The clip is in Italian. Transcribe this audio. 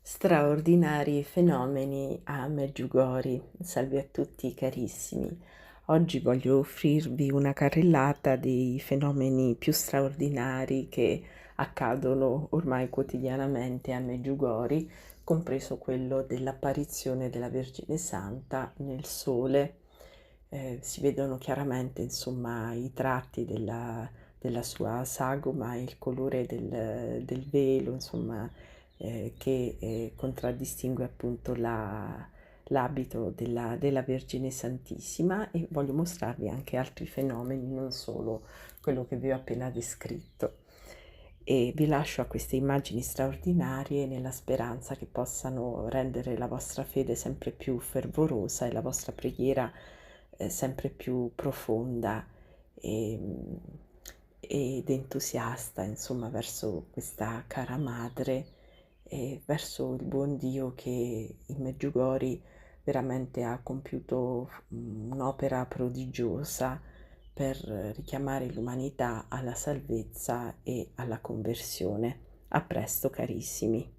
Straordinari fenomeni a Meggiugori. Salve a tutti carissimi. Oggi voglio offrirvi una carrellata dei fenomeni più straordinari che accadono ormai quotidianamente a Meggiugori, compreso quello dell'apparizione della Vergine Santa nel sole. Si vedono chiaramente, insomma, i tratti della sua sagoma e il colore del velo, insomma, che contraddistingue appunto l'abito della Vergine Santissima, e voglio mostrarvi anche altri fenomeni, non solo quello che vi ho appena descritto. E vi lascio a queste immagini straordinarie nella speranza che possano rendere la vostra fede sempre più fervorosa e la vostra preghiera sempre più profonda e, ed entusiasta, insomma, verso questa cara madre e verso il buon Dio che in Meggiugori veramente ha compiuto un'opera prodigiosa per richiamare l'umanità alla salvezza e alla conversione. A presto, carissimi.